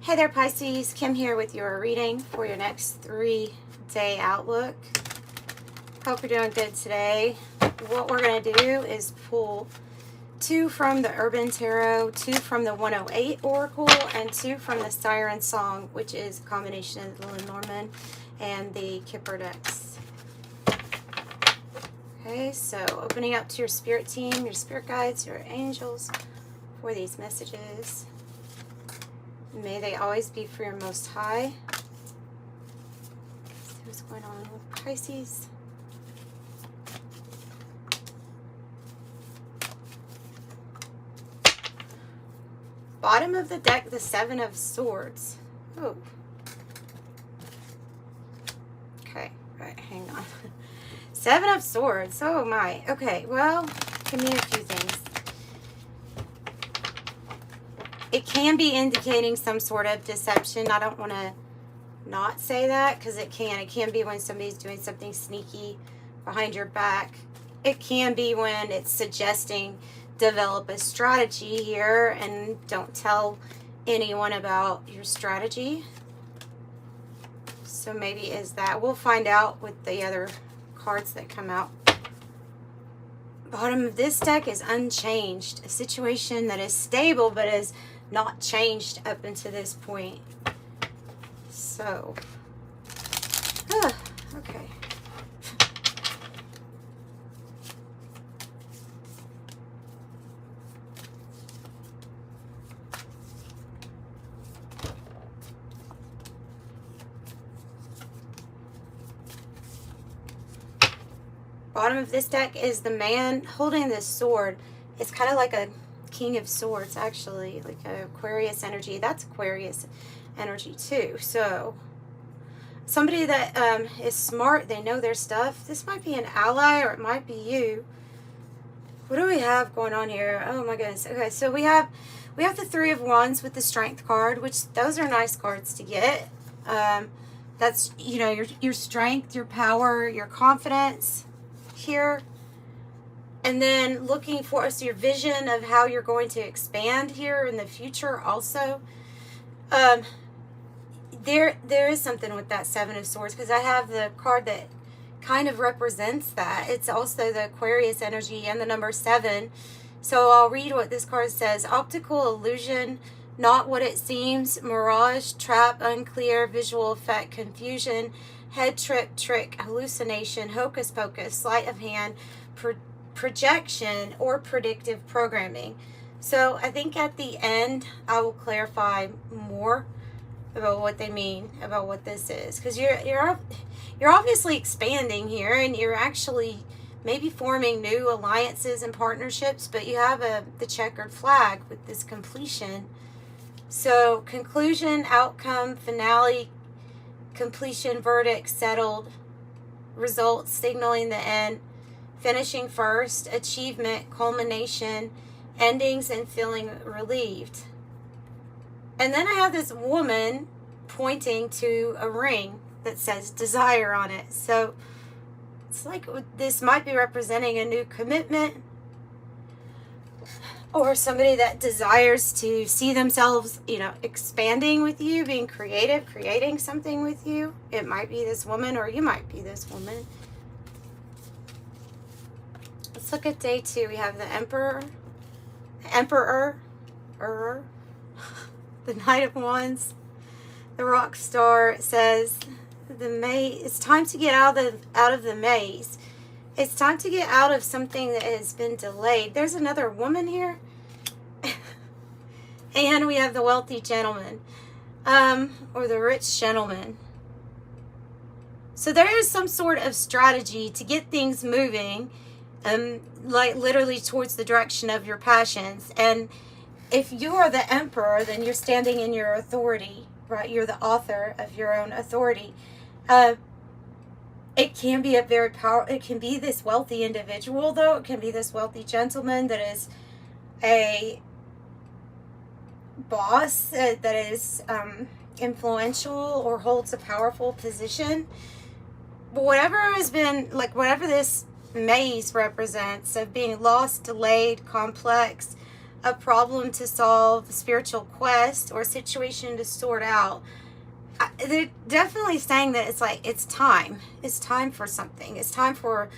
Hey there, Pisces. Kim here with your reading for your next 3-day outlook. Hope you're doing good today. What we're going to do is pull 2 from the Urban Tarot, 2 from the 108 Oracle, and 2 from the Siren Song, which is a combination of the Lenormand and the Kipper decks. Okay, so opening up to your spirit team, your spirit guides, your angels for these messages. May they always be for your most high. See what's going on with Pisces. Bottom of the deck, the 7 of Swords. Oh. Okay, right, hang on. 7 of Swords. Oh my. Okay, well, give me a few things. It can be indicating some sort of deception. I don't want to not say that because it can. It can be when somebody's doing something sneaky behind your back. It can be when it's suggesting develop a strategy here and don't tell anyone about your strategy. So maybe is that. We'll find out with the other cards that come out. Bottom of this deck is unchanged. A situation that is stable but is not changed up until this point. So, okay. Bottom of this deck is the man holding this sword. It's kind of like a King of Swords, actually, like a Aquarius energy. That's Aquarius energy too. So somebody that is smart, they know their stuff. This might be an ally or it might be you. What do we have going on here? Oh my goodness. Okay, so we have the 3 of Wands with the Strength card, which those are nice cards to get. That's, you know, your strength, your power, your confidence here. And then looking for us your vision of how you're going to expand here in the future also. There is something with that 7 of Swords because I have the card that kind of represents that. It's also the Aquarius energy and the number 7. So I'll read what this card says. Optical illusion, not what it seems. Mirage, trap, unclear, visual effect, confusion, head trip, trick, hallucination, hocus pocus, sleight of hand, projection, or predictive programming. So I think at the end I will clarify more about what they mean about what this is, because you're obviously expanding here and you're actually maybe forming new alliances and partnerships, but you have the checkered flag with this completion. So conclusion, outcome, finale, completion, verdict, settled, results signaling the end, finishing first, achievement, culmination, endings, and feeling relieved. And then I have this woman pointing to a ring that says desire on it. So it's like this might be representing a new commitment or somebody that desires to see themselves, you know, expanding with you, being creative, creating something with you. It might be this woman or you might be this woman. Let's look at day 2. We have the Emperor, the Knight of Wands, the Rock Star. It says the maze. It's time to get out of the maze. It's time to get out of something that has been delayed. There's another woman here, and we have the wealthy gentleman, or the rich gentleman. So there is some sort of strategy to get things moving. Like literally towards the direction of your passions. And if you are the emperor, then you're standing in your authority, right? You're the author of your own authority. It can be it can be this wealthy individual, though. It can be this wealthy gentleman that is a boss, that is influential or holds a powerful position. But whatever has been, like whatever this maze represents of being lost, delayed, complex, a problem to solve, a spiritual quest, or a situation to sort out. They're definitely saying that it's like, it's time. It's time for something. It's time for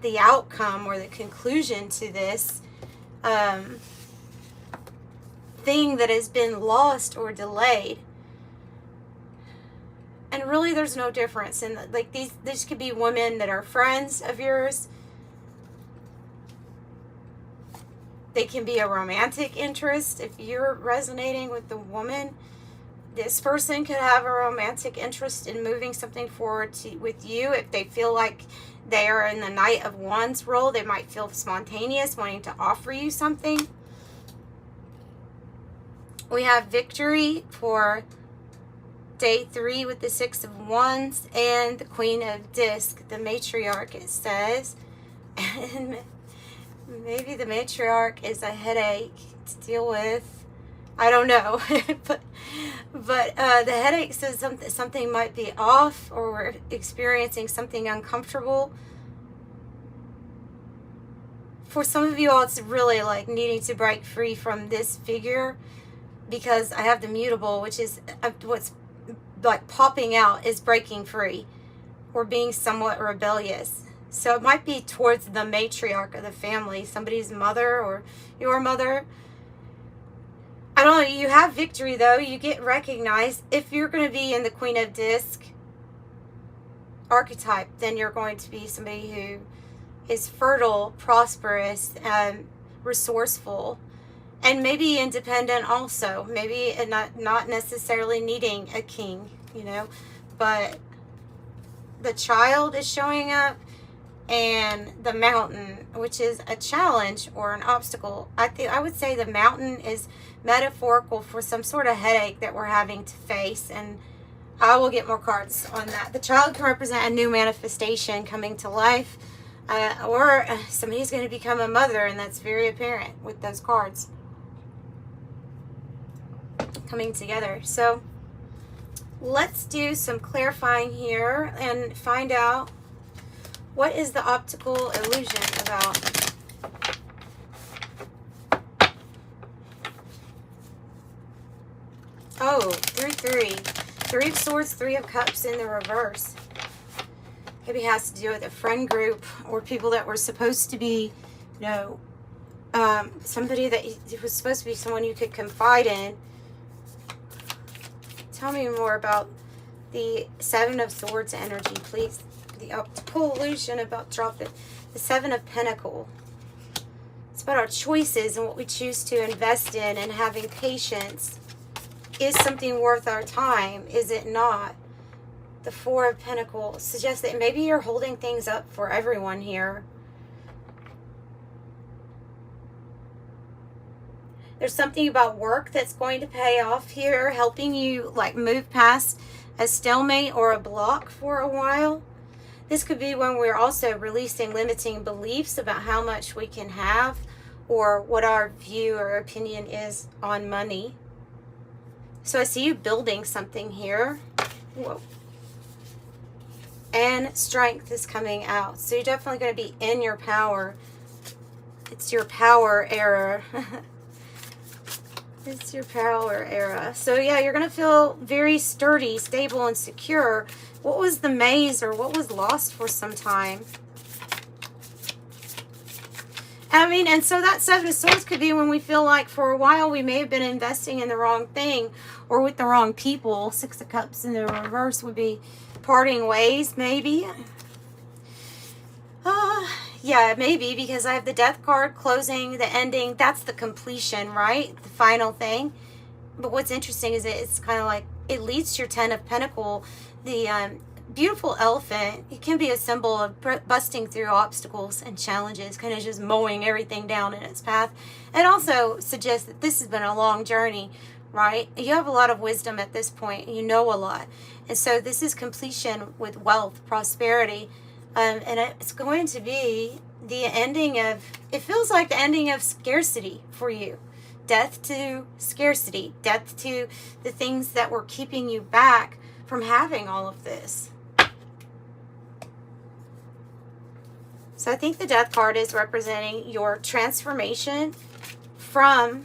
the outcome or the conclusion to this thing that has been lost or delayed. And really, there's no difference. And like these could be women that are friends of yours. They can be a romantic interest. If you're resonating with the woman, this person could have a romantic interest in moving something forward with you. If they feel like they are in the Knight of Wands role, they might feel spontaneous, wanting to offer you something. We have victory for day 3 with the 6 of Wands and the Queen of Disc, the matriarch, it says. And maybe the matriarch is a headache to deal with. I don't know. but the headache says something might be off, or we're experiencing something uncomfortable. For some of you all, it's really like needing to break free from this figure, because I have the mutable, which is what's like popping out is breaking free or being somewhat rebellious. So it might be towards the matriarch of the family, somebody's mother or your mother. I don't know. You have victory, though. You get recognized. If you're going to be in the Queen of Disc archetype, then you're going to be somebody who is fertile, prosperous, resourceful, and maybe independent also. Maybe not necessarily needing a king, you know. But the child is showing up, and the mountain, which is a challenge or an obstacle. I would say the mountain is metaphorical for some sort of headache that we're having to face, and I will get more cards on that. The child can represent a new manifestation coming to life, or somebody's going to become a mother, and that's very apparent with those cards coming together. So let's do some clarifying here and find out, what is the optical illusion about? Oh, 3-3. 3 of Swords, 3 of Cups in the reverse. Maybe it has to do with a friend group or people that were supposed to be, you know, somebody that was supposed to be someone you could confide in. Tell me more about the 7 of Swords energy, please. The optical illusion about dropping the 7 of Pentacles. It's about our choices and what we choose to invest in, and having patience. Is something worth our time? Is it not? The 4 of Pentacles suggests that maybe you're holding things up for everyone here. There's something about work that's going to pay off here, helping you like move past a stalemate or a block for a while. This could be when we're also releasing limiting beliefs about how much we can have, or what our view or opinion is on money. So I see you building something here. Whoa. And strength is coming out. So you're definitely going to be in your power. It's your power era. It's your power era. So yeah, you're going to feel very sturdy, stable, and secure. What was the maze, or what was lost for some time? I mean, and so that 7 of Swords could be when we feel like for a while we may have been investing in the wrong thing or with the wrong people. 6 of Cups in the reverse would be parting ways, maybe. Yeah, maybe, because I have the Death card, closing, the ending. That's the completion, right? The final thing. But what's interesting is it's kind of like, it leads to your 10 of Pentacles. The beautiful elephant, it can be a symbol of busting through obstacles and challenges, kind of just mowing everything down in its path. It also suggests that this has been a long journey, right? You have a lot of wisdom at this point. You know a lot. And so this is completion with wealth, prosperity. And it's going to be the ending of, it feels like the ending of scarcity for you. Death to scarcity. Death to the things that were keeping you back from having all of this. So I think the Death card is representing your transformation from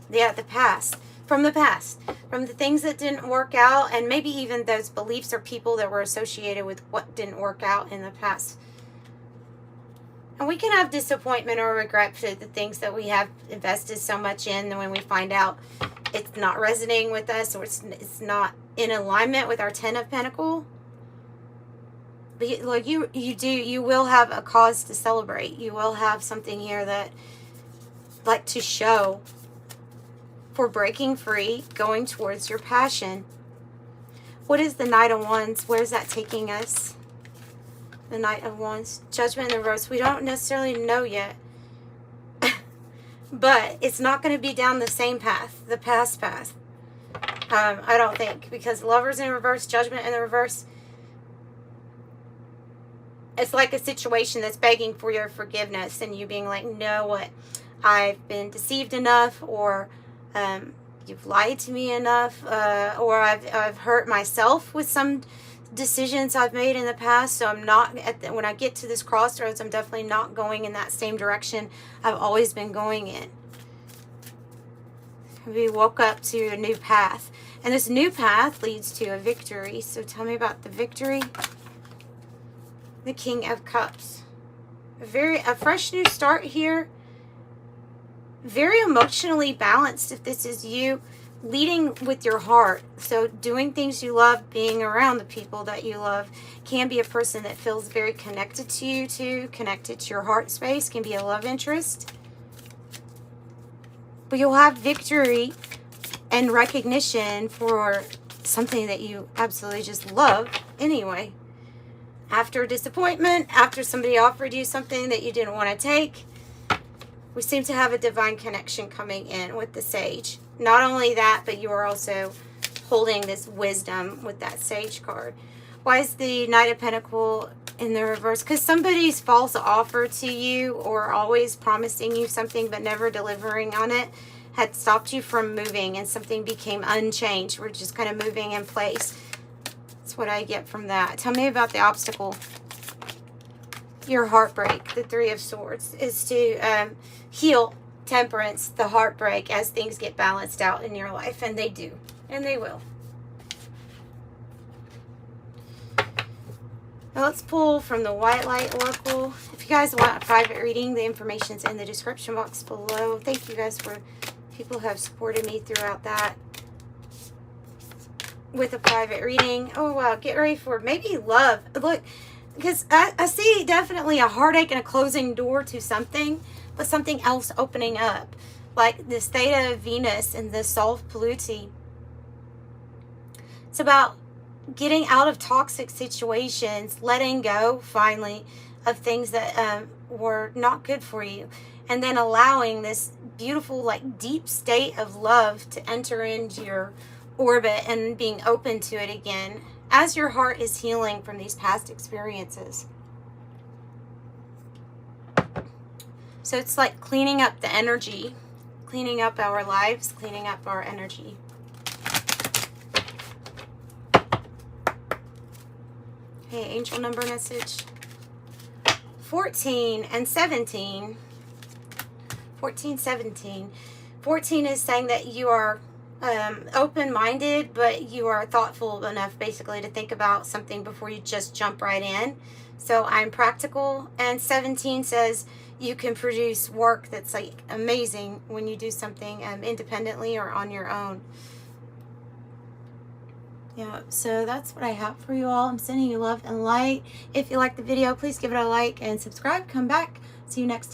Yeah, the past. From the past. From the things that didn't work out, and maybe even those beliefs or people that were associated with what didn't work out in the past. And we can have disappointment or regret for the things that we have invested so much in, and when we find out it's not resonating with us, or it's not in alignment with our Ten of Pentacles. But like you will have a cause to celebrate. You will have something here that, like, to show for breaking free, going towards your passion. What is the Knight of Wands? Where's that taking us? The Knight of Wands. Judgment in the reverse. We don't necessarily know yet. But it's not going to be down the same path, the past path. I don't think. Because Lovers in reverse, Judgment in the reverse. It's like a situation that's begging for your forgiveness. And you being like, no, what? I've been deceived enough, or you've lied to me enough, or I've hurt myself with some decisions I've made in the past, so I'm not, when I get to this crossroads, I'm definitely not going in that same direction I've always been going in. We woke up to a new path, and this new path leads to a victory. So tell me about the victory. The King of Cups. A fresh new start here. Very emotionally balanced if this is you. Leading with your heart. So doing things you love, being around the people that you love. Can be a person that feels very connected to you too. Connected to your heart space. Can be a love interest. But you'll have victory and recognition for something that you absolutely just love anyway. After disappointment, after somebody offered you something that you didn't want to take, we seem to have a divine connection coming in with the Sage. Not only that, but you are also holding this wisdom with that Sage card. Why is the Knight of Pentacles in the reverse? Because somebody's false offer to you, or always promising you something but never delivering on it, had stopped you from moving, and something became unchanged. We're just kind of moving in place. That's what I get from that. Tell me about the obstacle. Your heartbreak. The Three of Swords is to heal, temperance, the heartbreak, as things get balanced out in your life. And they do. And they will. Now let's pull from the White Light Oracle. If you guys want a private reading, the information's in the description box below. Thank you guys for people who have supported me throughout that. With a private reading. Oh wow, get ready for maybe love. Look, because I see definitely a heartache and a closing door to something, but something else opening up. Like this Theta of Venus and the Solve Polluti. It's about getting out of toxic situations, letting go, finally, of things that were not good for you. And then allowing this beautiful, like, deep state of love to enter into your orbit and being open to it again as your heart is healing from these past experiences. So it's like cleaning up the energy, cleaning up our lives, cleaning up our energy. Okay, angel number message. 14 and 17. 14, 17. 14 is saying that you are open-minded, but you are thoughtful enough basically to think about something before you just jump right in. So I'm practical. And 17 says you can produce work that's like amazing when you do something independently or on your own. Yeah, so that's what I have for you all. I'm sending you love and light. If you like the video, please give it a like and subscribe. Come back. See you next time.